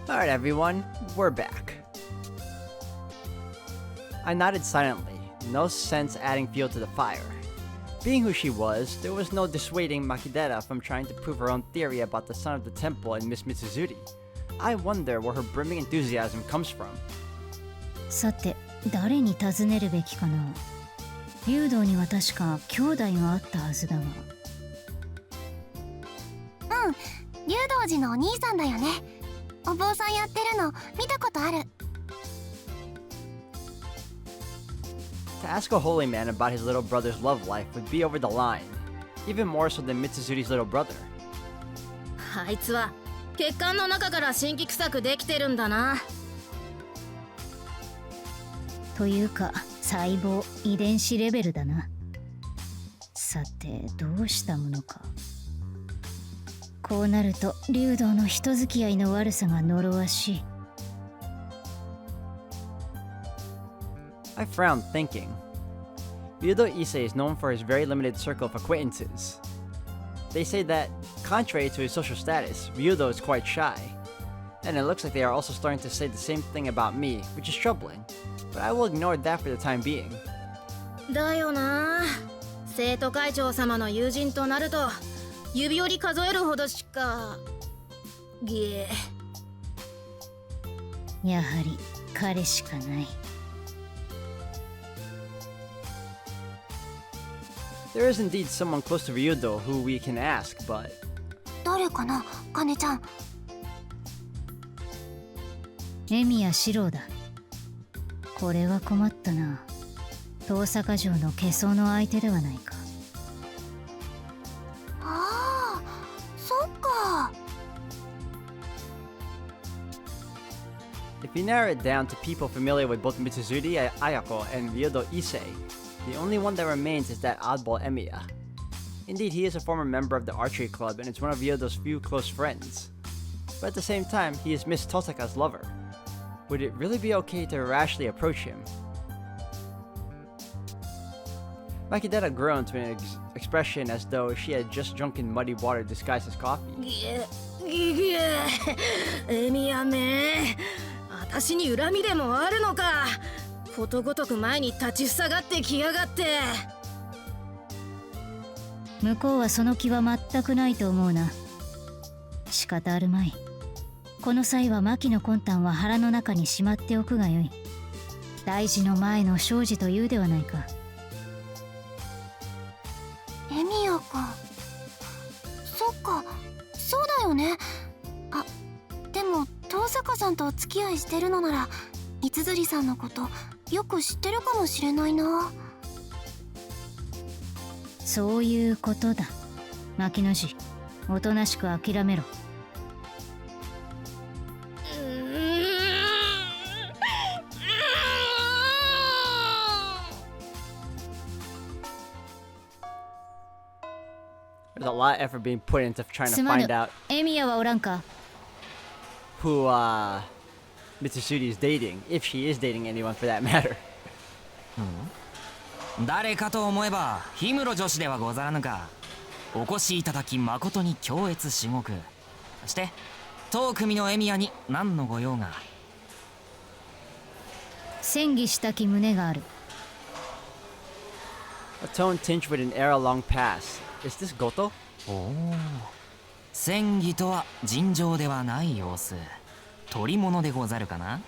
Alright everyone, we're back. I nodded silently, no sense adding fuel to the fire. Being who she was, there was no dissuading Makidera from trying to prove her own theory about the son of the temple and Miss Mitsuzuri. I wonder where her brimming enthusiasm comes from. さて、誰に尋ねるべきかな。竜道には確か兄弟があったはずだが。竜道寺のお兄さんだよね。お坊さんやってるの見たことある。To ask a holy man about his little brother's love life would be over the line, even more so than Mitsuzuri's little brother. あいつは血管の中から新規臭くできてるんだな。というか、細胞、遺伝子レベルだな。さて、どうしたものか。こうなると、竜道の人付き合いの悪さが呪わしい。I frowned, thinking. Ryudo Issei is known for his very limited circle of acquaintances. They say that, contrary to his social status, Ryudo is quite shy. And it looks like they are also starting to say the same thing about me, which is troubling. But I will ignore that for the time being. だよな。生徒会長様の友人となると、指折り数えるほどしか。やはり彼しかない。There is indeed someone close to Ryudo who we can ask, but... 誰かな、カネちゃん。エミやシロウだ。これは困ったな。遠坂城の下層の相手ではないか。ああ、そっか。If you narrow it down to people familiar with both Mitsuzuri Ayako and Ryudo Issei, the only one that remains is that oddball Emiya. Indeed, he is a former member of the archery club and is one of Ryudo's few close friends. But at the same time, he is Miss Tosaka's lover. Would it really be okay to rashly approach him? Makidera groaned to an expression as though she had just drunk in muddy water disguised as coffee. エミヤめ、私に恨みでもあるのか。ことごとく前に立ちふさがってきやがって。向こうはその気は全くないと思うな。仕方あるまい。この際は牧の魂胆は腹の中にしまっておくがよい。大事の前の生じというではないか。エミヤか。そっか、そうだよね。あ、でも遠坂さんとお付き合いしてるのなら三辻さんのことよく知ってるかもしれないな。そういうことだ。牧野氏、おとなしく諦めろ。There's a lot of effort being put into trying to find out エミヤはおらんか。 who Mitsuzuri is dating, if she is dating anyone for that matter. 誰かと思えば氷室女子ではござらぬか。お越しいただき誠に恐悦至極。そして当組のエミヤに何のご用が。戦議したき旨がある。A tone tinged with an era long past. Is this Goto? おお、戦議とは尋常ではない様子。取り物でござるかな。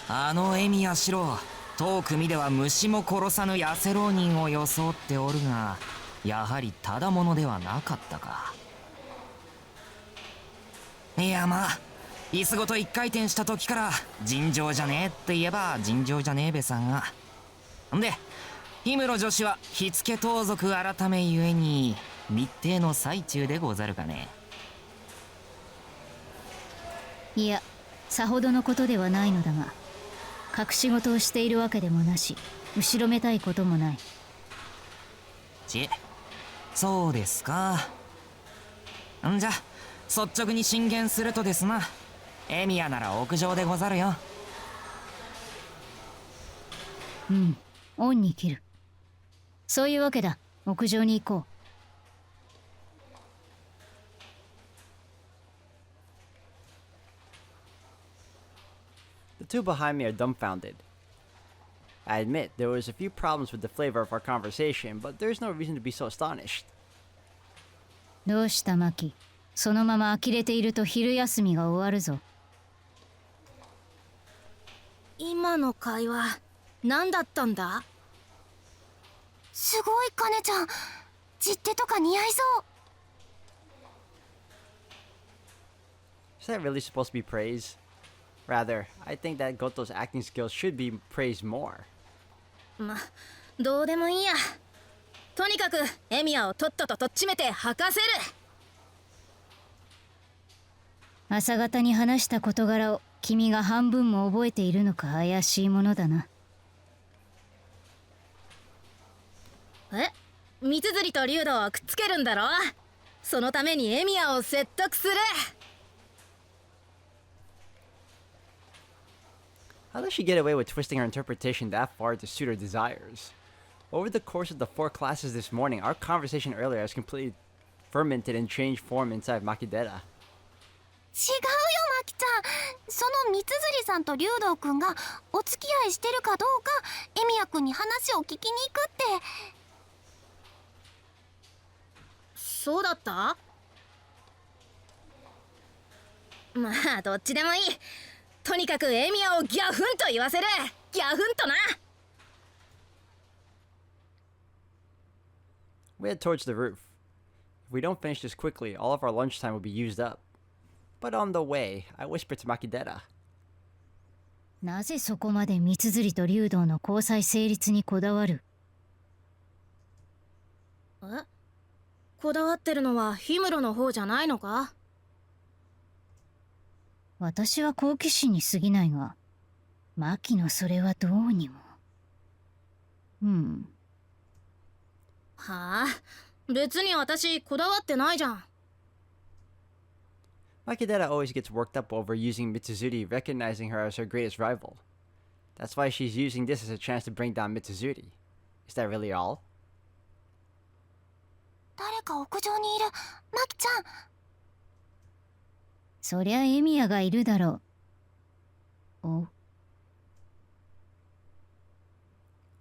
あのエミヤシロ、当組では虫も殺さぬ痩せ浪人を装っておるが、やはりただ者ではなかったか。いやまあ、椅子ごと一回転した時から尋常じゃねえって言えば尋常じゃねえべさが。んで氷室女子は火付盗賊改めゆえに密偵の最中でござるかね。いや、さほどのことではないのだが、隠し事をしているわけでもなし、後ろめたいこともない。そうですか。んじゃ率直に進言するとですな、エミヤなら屋上でござるよ。うん、恩に切る。そういうわけだ。屋上に行こう。two behind me are dumbfounded. I admit, there was a few problems with the flavor of our conversation, but there's no reason to be so astonished. どうしたマキ、そのまま呆れていると昼休みが終わるぞ。今の会話何だったんだ？すごいカネちゃん、実手とか似合いそう。 Is that really supposed to be praise? Rather, I think that Goto's acting skills should be praised more. ま、どうでもいいや。とにかくエミヤをとっとととっちめて吐かせる。朝方に話した事柄を君が半分も覚えているのか怪しいものだな。え、三辻と竜道をくっつけるんだろ？そのためにエミヤを説得する。How does she get away with twisting her interpretation that far to suit her desires? Over the course of the 4 classes this morning, our conversation earlier has completely fermented and changed form inside Makidera. 違うよマキちゃん、その三辻さんと竜道くんがお付き合いしてるかどうかエミヤくんに話を聞きに行くって。そうだった？まあどっちでもいい。とにかくエミヤをギャフンと言わせる。ギャフンとな。We head towards the roof. If we don't finish this quickly, all of our lunchtime will be used up. But on the way, I whispered to Makidera. なぜそこまで三辻と竜道の交際成立にこだわる？え？こだわってるのは氷室の方じゃないのか？私は好奇心に過ぎないが、マキのそれはどうにも。はあ、別に私こだわってないじゃん。Makidera always gets worked up over using Mitsuzuri, recognizing her as her greatest rival. That's why she's using this as a chance to bring down Mitsuzuri. Is that really all? 誰か屋上にいる。マキちゃん。そりゃエミヤがいるだろう。お。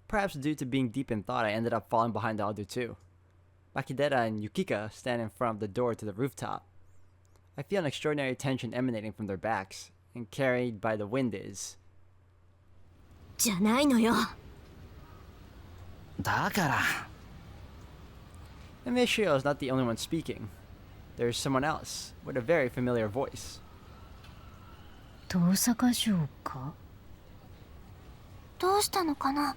Perhaps due to being deep in thought, I ended up falling behind the other two. Makidera and Yukika stand in front of the door to the rooftop. I feel an extraordinary tension emanating from their backs, and carried by the wind is... じゃないのよ。だから。And Miss Shirou is not the only one speaking. There is someone else, with a very familiar voice. 遠坂城か？どうしたのかな。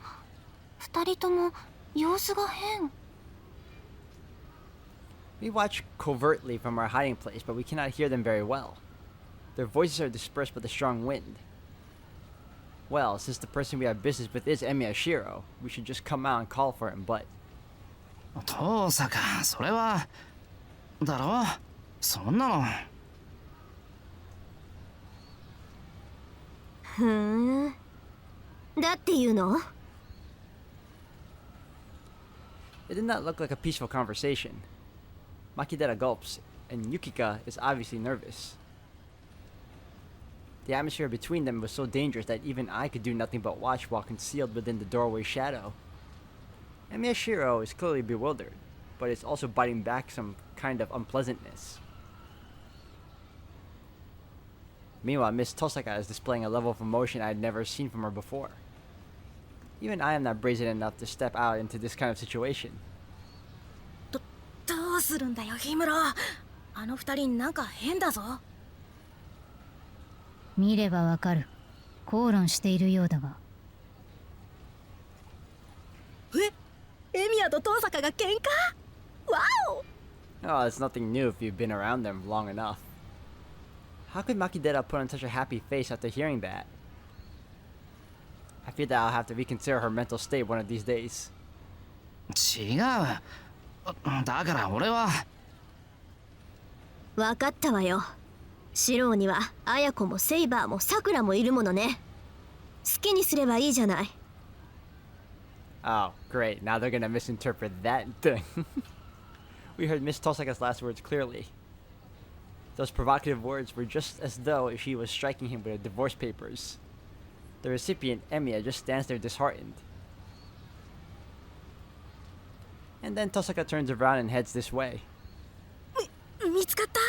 二人とも様子が変。We watch covertly from our hiding place, but we cannot hear them very well. Their voices are dispersed by the strong wind. Well, since the person we have business with is Emiya Shirou, we should just come out and call for him, but... 遠坂、それはだろ？そんなの。ふーん。だっていうの？ It did not look like a peaceful conversation. Makidera gulps, and Yukika is obviously nervous. The atmosphere between them was so dangerous that even I could do nothing but watch while concealed within the doorway's shadow. Emiya Shirou is clearly bewildered, but is also biting back some kind of unpleasantness. Meanwhile, Miss Tosaka is displaying a level of emotion I had never seen from her before. Even I am not brazen enough to step out into this kind of situation. どうするんだよ氷室。あの二人なんか変だぞ。見ればわかる。口論しているようだが。エミヤと遠坂が喧嘩？わお！ Oh, it's nothing new if you've been around them long enough. How could Makidera put on such a happy face after hearing that? I feel that I'll have to reconsider her mental state one of these days. 違う。だから俺は。分かったわよ。シローには綾子もセイバーもサクラもいるものね。好きにすればいいじゃない。Oh, great. Now they're gonna misinterpret that thing. We heard Miss Tosaka's last words clearly. Those provocative words were just as though she was striking him with the divorce papers. The recipient, Emiya, just stands there disheartened. And then Tosaka turns around and heads this way. 見つかった。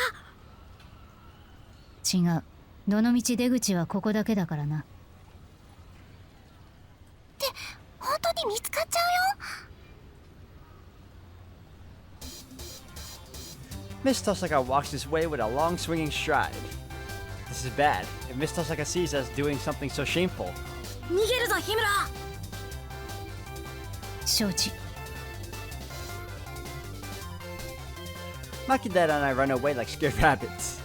違う。どの道出口はここだけだからな。って本当に見つかっちゃうよ。 Miss Tosaka walks this way with a long swinging stride. This is bad. If Miss Tosaka sees us doing something so shameful. 逃げるぞ日村。承知。Makidera and I run away like scared rabbits.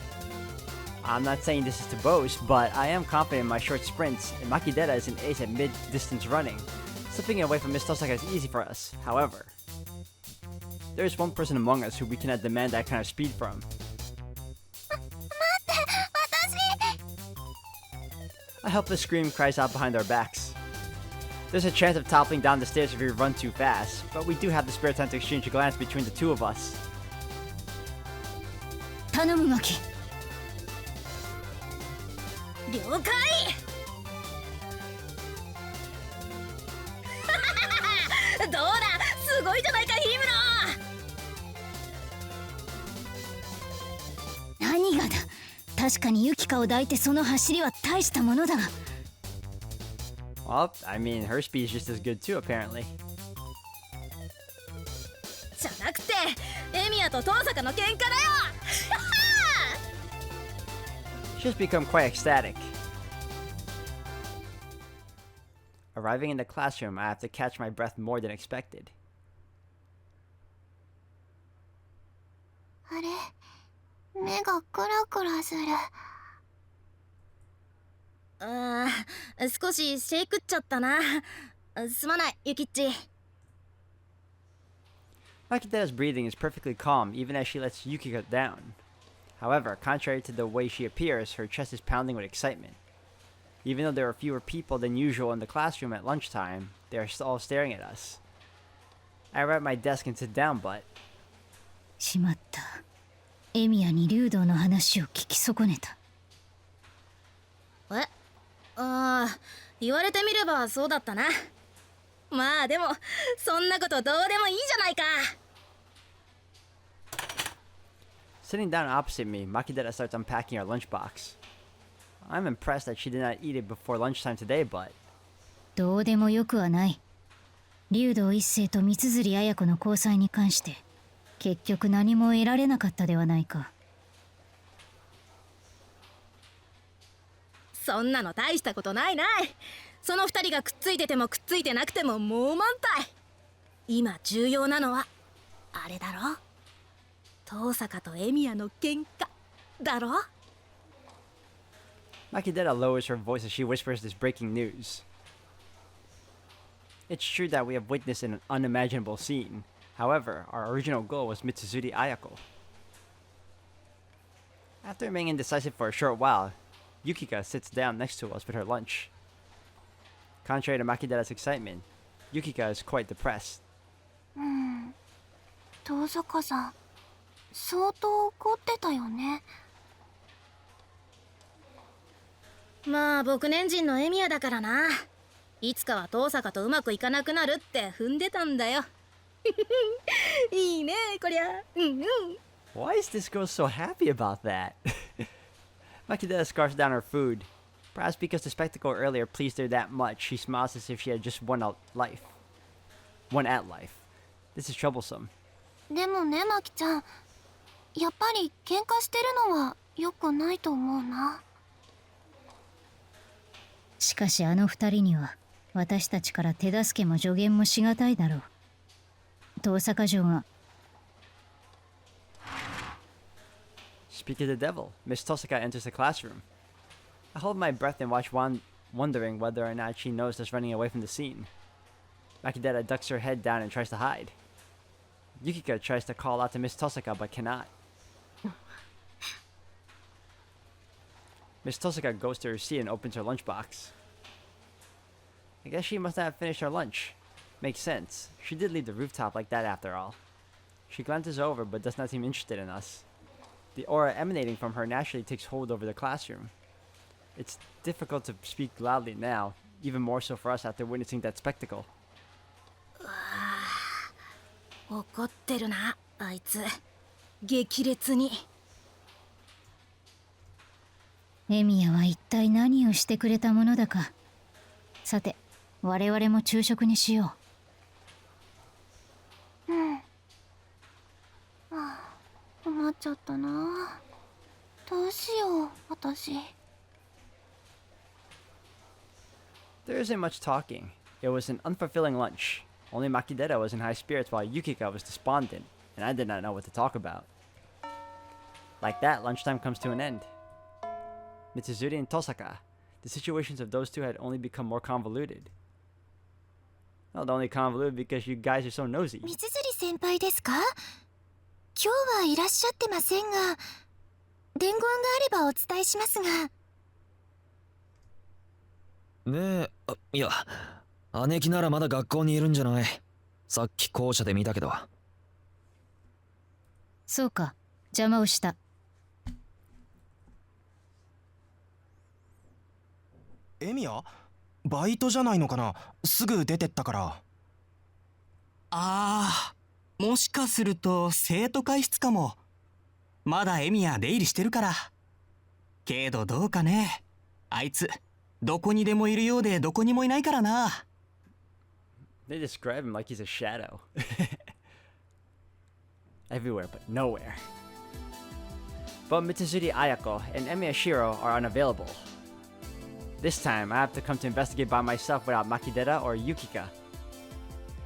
I'm not saying this is to boast, but I am confident in my short sprints, and Makidera is an ace at mid-distance running. Slipping away from Miss Tosaka is easy for us. However, there is one person among us who we cannot demand that kind of speed from. A helpless scream cries out behind our backs. There's a chance of toppling down the stairs if we run too fast, but we do have the spare time to exchange a glance between the two of us. 頼むマキ。了解。どうだ、すごいじゃないか日村。何がだ。確かにユキカを抱いてその走りは大したものだ。Well, I mean, her speed is just as good too, apparently. じゃなくて、エミヤと遠坂の喧嘩だよ。She's become quite ecstatic. Arriving in the classroom, I have to catch my breath more than expected. あれ、目がクラクラする。少しシェイクっちゃったな。すまない、ユキッチ。Makidera's breathing is perfectly calm, even as she lets Yukika down. However, contrary to the way she appears, her chest is pounding with excitement. Even though there are fewer people than usual in the classroom at lunchtime, they are all staring at us. I arrive at my desk and sit down, but... しまった。エミヤに竜道の話を聞き損ねた。言われてみればそうだったな。まあでも、そんなことどうでもいいじゃないか。Sitting down opposite me, Makidera starts unpacking our lunchbox. I'm impressed that she did not eat it before lunchtime today, but... どうでもよくはない。竜道一世と三辻綾子の交際に関して結局何も得られなかったではないか。そんなの大したことないない。その二人がくっついててもくっついてなくてももう満体。今重要なのはあれだろ。遠坂とエミヤの喧嘩だろ。Makidera lowers her voice as she whispers this breaking news. It's true that we have witnessed an unimaginable scene. However, our original goal was Mitsuzuri Ayako. After remaining indecisive for a short while, Yukika sits down next to us with her lunch. Contrary to Makidera's excitement, Yukika is quite depressed. 遠坂さん、相当怒ってたよね。まあ僕年人のエミヤだからな。いつかは遠坂とうまくいかなくなるって踏んでたんだよ。いいねこりゃ。Why is this girl so happy about that? Makidera scarfs down her food. Perhaps because the spectacle earlier pleased her that much, she smiles as if she had just won at life. This is troublesome. でもね、マキちゃん、やっぱり喧嘩してるのは良くないと思うな。しかしあの二人には私たちから手助けも助言もしがたいだろう。遠坂城が。Speak of the devil, Miss Tosaka enters the classroom. I hold my breath and watch wondering whether or not she knows us running away from the scene. Makidera ducks her head down and tries to hide. Yukika tries to call out to Miss Tosaka but cannot. Miss Tosaka goes to her seat and opens her lunchbox. I guess she must not have finished her lunch. Makes sense. She did leave the rooftop like that after all. She glances over but does not seem interested in us. The aura emanating from her naturally takes hold over the classroom. It's difficult to speak loudly now, even more so for us after witnessing that spectacle. 怒ってるなあいつ激烈に。エミヤは一体何をしてくれたものだか。さて我々も昼食にしよう。困っちゃったな。どうしよう私。There isn't much talking. It was an unfulfilling lunch. Only Makidera was in high spirits while Yukika was despondent, and I did not know what to talk about. Like that, lunchtime comes to an end. Mitsuzuri and Tosaka. The situations of those two had only become more convoluted. Not only convoluted because you guys are so nosy. 三辻先輩ですか？今日はいらっしゃってませんが、伝言があればお伝えしますが。ねえ、いや、姉貴ならまだ学校にいるんじゃない？さっき校舎で見たけど。そうか、邪魔をした。エミヤ？バイトじゃないのかな？すぐ出てったから。あー、もしかすると生徒会室かも。まだエミヤ出入りしてるから。けどどうかね。あいつどこにでもいるようでどこにもいないからな。They describe him like he's a shadow. Everywhere but nowhere. But Mitsuzuri Ayako and Emiya Shirou are unavailable. This time, I have to come to investigate by myself without Makidera or Yukika.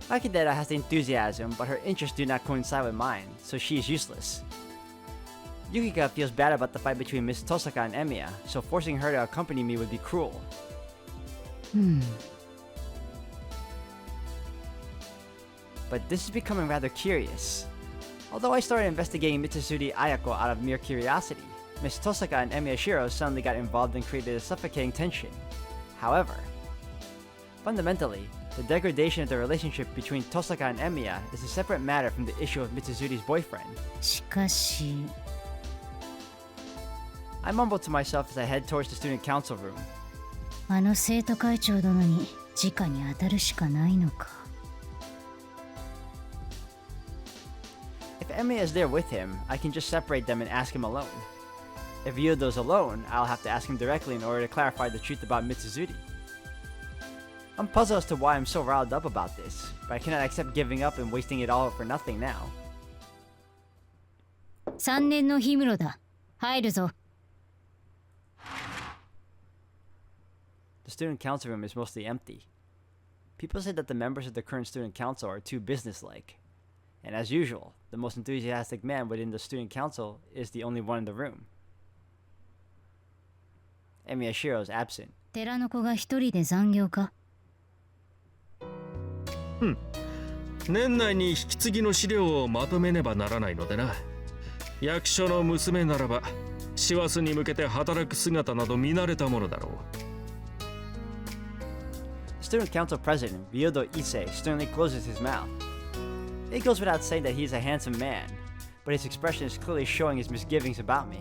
Makidera has the enthusiasm, but her interests do not coincide with mine, so she is useless. Yukika feels bad about the fight between Miss Tosaka and Emiya, so forcing her to accompany me would be cruel. But this is becoming rather curious. Although I started investigating Mitsuzuri Ayako out of mere curiosity, Miss Tosaka and Emiya Shirou suddenly got involved and created a suffocating tension. However, fundamentally, the degradation of the relationship between Tosaka and Emiya is a separate matter from the issue of Mitsuzuri's boyfriend. しかし I mumble to myself as I head towards the student council room. あの生徒会長殿に直に当たるしかないのか。If Emiya is there with him, I can just separate them and ask him alone. If Ryodo's alone, I'll have to ask him directly in order to clarify the truth about Mitsuzuri. I'm puzzled as to why I'm so riled up about this, but I cannot accept giving up and wasting it all for nothing now. 3年の氷室だ。入るぞ。The student council room is mostly empty. People say that the members of the current student council are too businesslike. And as usual, the most enthusiastic man within the student council is the only one in the room. Emiya Shirou is absent. 寺の子が一人で残業か。年内に引き継ぎの資料をまとめねばならないのでな。役所の娘ならば師走に向けて働く姿など見慣れたものだろう。The student council president, Ryodo Issei, sternly closes his mouth. It goes without saying that he is a handsome man, but his expression is clearly showing his misgivings about me.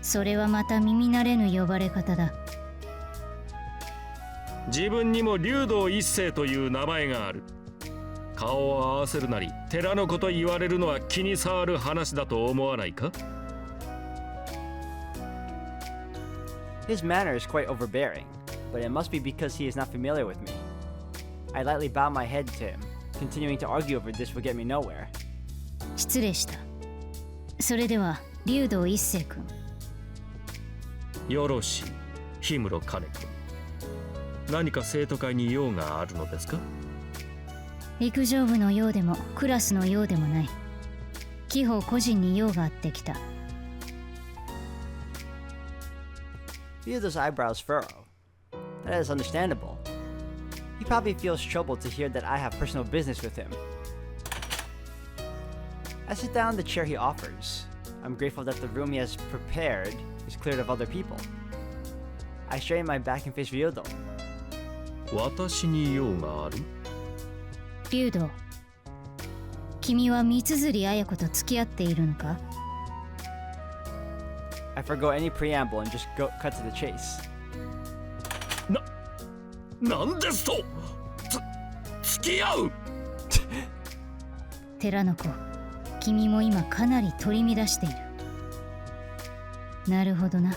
それはまた耳慣れぬ呼ばれ方だ。自分にも竜道一世という名前がある。顔を合わせるなり寺のこと言われるのは気に障る話だと思わないか？ His manner is quite overbearing, but it must be because he is not familiar with me. I lightly bow my head to him. Continuing to argue over this will get me nowhere. 失礼した。それでは竜道一世君。よろしい、氷室兼君。何か生徒会に用があるのですか？陸上部のようでもクラスのようでもない。貴方個人に用があってきた。Ryodo's eyebrows furrow. That is understandable. He probably feels troubled to hear that I have personal business with him. I sit down in the chair he offers. I'm grateful that the room he has prepared is cleared of other people. I straighten my back and face Ryodo. 私に用がある？竜道、君は三辻綾子と付き合っているのか？ I forgo any preamble and just cut to the chase. なんですと付き合う。寺の子、君も今かなり取り乱している。なるほどな。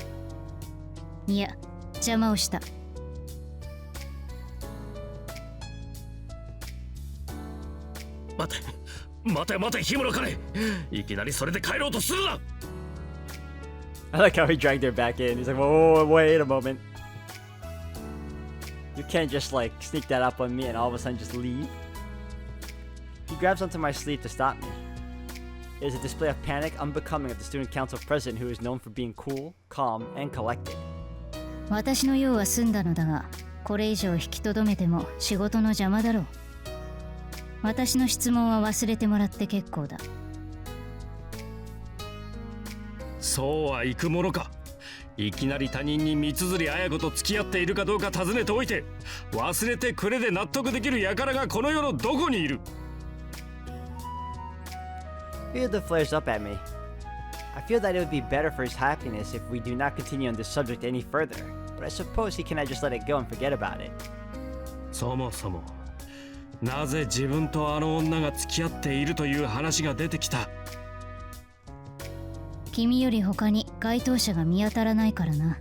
いや、邪魔をした。待て待て待て、氷室彼、いきなりそれで帰ろうとするな。 I like how he dragged her back in. He's like, whoa, wait a moment. You can't just like sneak that up on me and all of a sudden just leave. He grabs onto my sleeve to stop me. It is a display of panic unbecoming of the student council president who is known for being cool, calm, and collected. 私の用は済んだのだが、これ以上引きとどめても仕事の邪魔だろう。私の質問は忘れてもらって結構だ。そうはいくものか。いきなり他人に三辻綾子と付き合っているかどうか尋ねておいて、忘れてくれで納得できる輩がこの世のどこにいる。Ryudo flares up at me. I feel that it would be better for his happiness if we do not continue on this subject any further, but I suppose he cannot just let it go and forget about it. そもそもなぜ自分とあの女が付き合っているという話が出てきた。君より他に該当者が見当たらないからな。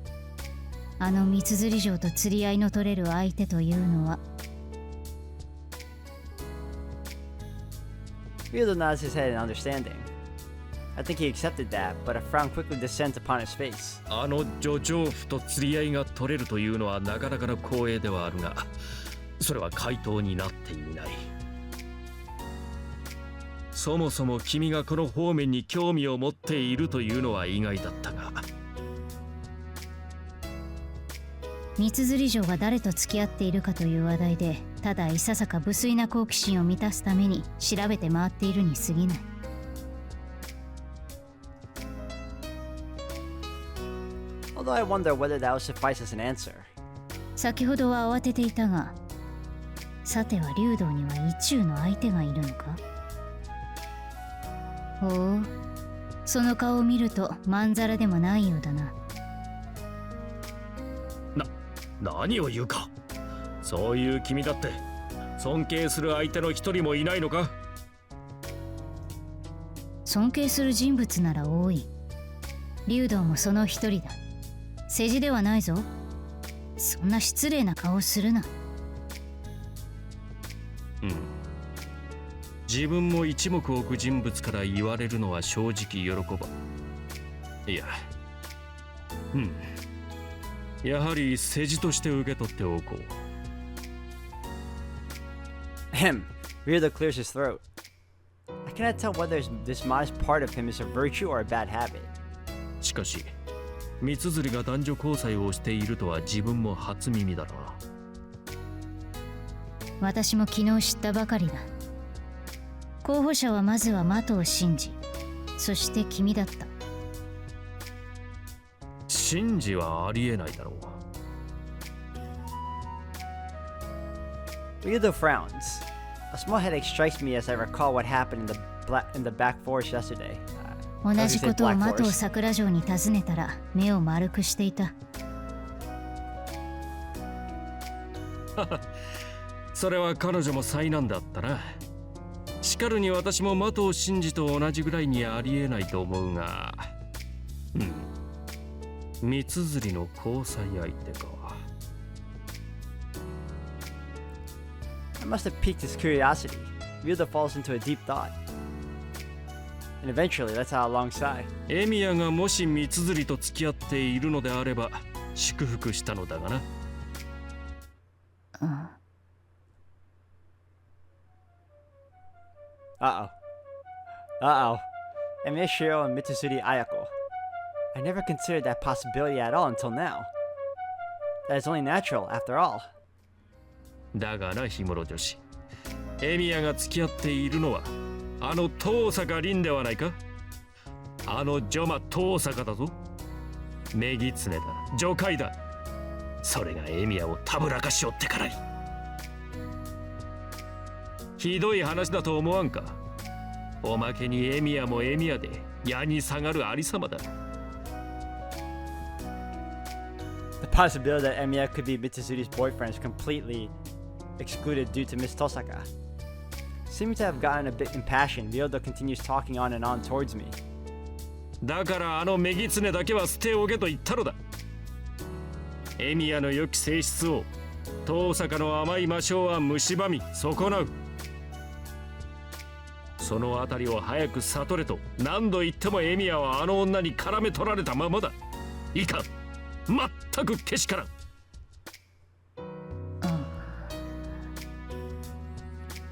あの三辻城と釣り合いの取れる相手というのは。Ryudo nods his head in understanding. I think he accepted that, but a frown quickly descends upon his face. あの女丈夫と釣り合いが取れるというのはなかなかの光栄ではあるが、それは回答になっていない。そもそも君がこの方面に興味を持っているというのは意外だったが。三辻城が誰と付き合っているかという話題で、ただいささか無粋な好奇心を満たすために調べて回っているに過ぎない。Although I wonder whether that will suffice as an answer. 先ほどは慌てていたが、さては竜道には意中の相手がいるのか。ほう、その顔を見るとまんざらでもないようだな。何を言うか。そういう君だって尊敬する相手の一人もいないのか。尊敬する人物なら多い。竜道もその一人だ。世辞ではないぞ。そんな失礼な顔をするな。うん。自分も一目置く人物から言われるのは正直喜ば。いや、うん。やはり世辞として受け取っておこう。Ahem. Ryudo clears his throat. I cannot tell whether this modest part of him is a virtue or a bad habit. しかし、三辻が男女交際をしているとは自分も初耳だな。私も昨日知ったばかりだ。候補者はまずは的を信じ、そして君だった。信じはありえないだろう。Ryudo frowns. A small headache strikes me as I recall what happened in the back forest yesterday. 同じことを的を桜城に尋ねたら目を丸くしていた。それは彼女も災難だったな。しかるに私も的を信じと同じぐらいにありえないと思うが、三辻の交際相手か。I must have piqued his curiosity. Ryudo falls into a deep thought. And eventually lets out a long sigh. エミヤがもし三辻と付き合っているのであれば祝福したのだがな。Uh-oh. Uh-oh. I miss Shirou and Mitsuzuri Ayako. I never considered that possibility at all until now. That is only natural, after all. だがな、氷室女子。エミヤが付き合っているのはあの遠坂凛ではないか。あの女魔遠坂だぞ。女狐だ、女怪だ。それがエミヤをたぶらかしおってからに。ひどい話だと思わんか。おまけにエミヤもエミヤで矢に下がるありさまだ。The possibility that Emiya could be Mitsuzuri's boyfriend is completely excluded due to Miss Tosaka. Seeming to have gotten a bit impassioned, Ryodo continues talking on and on towards me. だからあのメギツネだけは捨ておけと言ったのだ。エミヤの良き性質を遠坂の甘い魔性は蝕み損なう。そのあたりを早く悟れと何度言ってもエミヤはあの女に絡め取られたままだ。いいか、全くけしからん。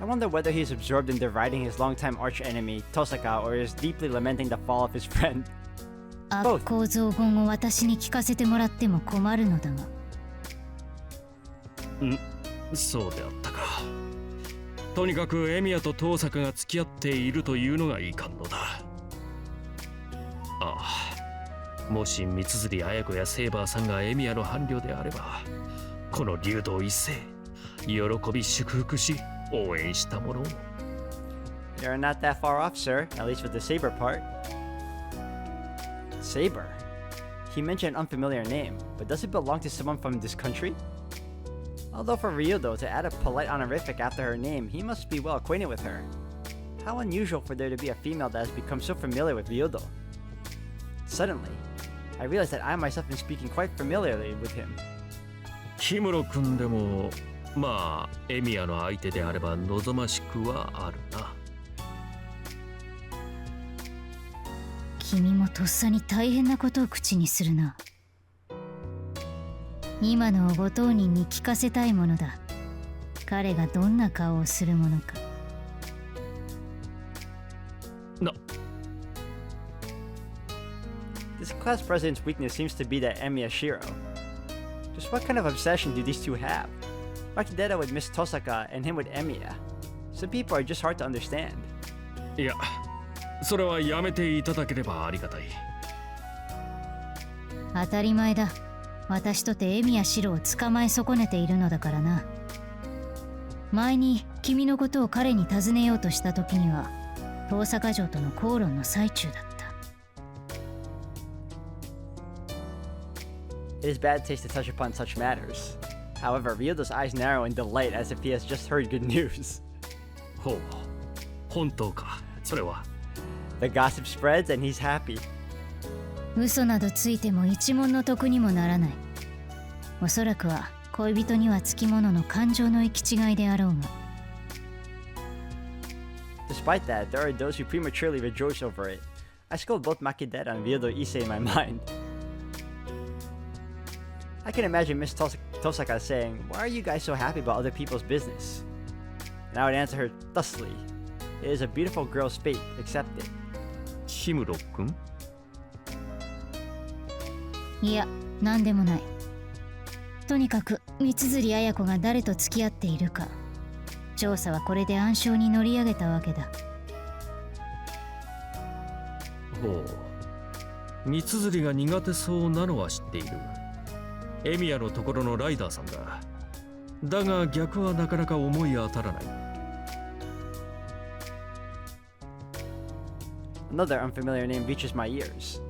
I wonder whether he's absorbed in deriding his longtime archenemy, Tosaka, or is deeply lamenting the fall of his friend. 悪行増言を私に聞かせてもらっても困るのだが。そうであったか。とにかくエミヤと遠坂が付き合っているというのがいかんのだ。ああ、もし三辻綾子やセイバーさんがエミヤの伴侶であれば、この竜道一世喜び祝福し応援したものを。 You're not that far off, sir, at least with the Saber part. Saber? He mentioned an unfamiliar name, but does it belong to someone from this country? Although for Ryodo to add a polite honorific after her name, he must be well acquainted with her. How unusual for there to be a female that has become so familiar with Ryodo. Suddenly, I realized that I myself am speaking quite familiarly with him. 氷室君でもまあエミヤの相手であれば望ましくはあるな。君もとっさに大変なことを口にするな。今のをご当人に聞かせたいものだ。彼がどんな顔をするものか。This class president's weakness seems to be that Emiya Shirou. Just what kind of obsession do these two have? Makidera with Miss Tosaka and him with Emiya. Some people are just hard to understand. いや、それはやめていただければありがたい。当たり前だ。私とてエミヤシロを捕まえ損ねているのだからな。前に君のことを彼に尋ねようとした時には遠坂城との口論の最中だった。It is bad taste to touch upon such matters. However, Ryodo's eyes narrow in delight as if he has just heard good news. ほう、本当か。それは。The gossip spreads and he's happy. 嘘などついても一文の得にもならない。おそらくは恋人にはつきものの感情の行き違いであろうが。Despite that, there are those who prematurely rejoice over it. I scold both Makidera and Ryodo Issei in my mind. I can imagine Miss Tosaka saying, "Why are you guys so happy about other people's business?" And I would answer her thusly, "It is a beautiful girl's fate, accept it." 氷室君？いや、なんでもない。とにかく三辻綾子が誰と付き合っているか、調査はこれで暗礁に乗り上げたわけだ。ほう、三辻が苦手そうなのは知っている。エミヤのところのライダーさんだ。だが逆はなかなか思い当たらない。Another unfamiliar name reaches my ears.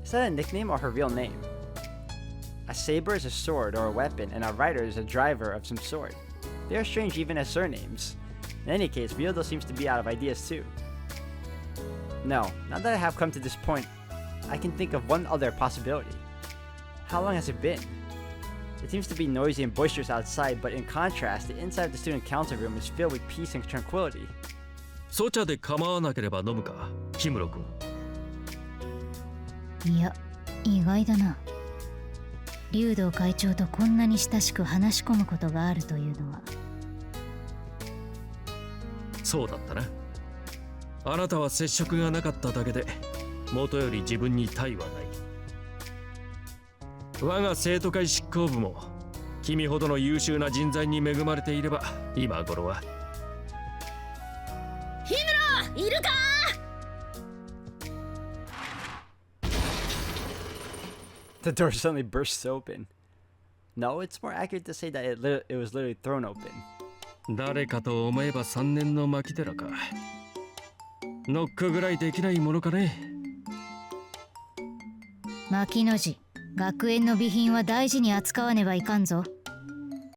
Is that a nickname or her real name? A saber is a sword or a weapon, and a rider is a driver of some sort. They are strange even as surnames. In any case, Ryodo seems to be out of ideas too. No, now that I have come to this point, I can think of one other possibility. How long has it been? It seems to be noisy and boisterous outside, but in contrast, the inside of the student council room is filled with peace and tranquility. ソチャで構わなければ飲むか、氷室君。いや、意外だな。竜道会長とこんなに親しく話し込むことがあるというのは。そうだったな。あなたは接触がなかっただけで元より自分に他意はない。我が生徒会執行部も君ほどの優秀な人材に恵まれていれば今頃は。氷室いるか？ The door suddenly bursts open. No, it's more accurate to say that it was literally thrown open. 誰かと思えば3年の牧寺か。ノックぐらいできないものかね。牧の字、学園の備品は大事に扱わねばいかんぞ。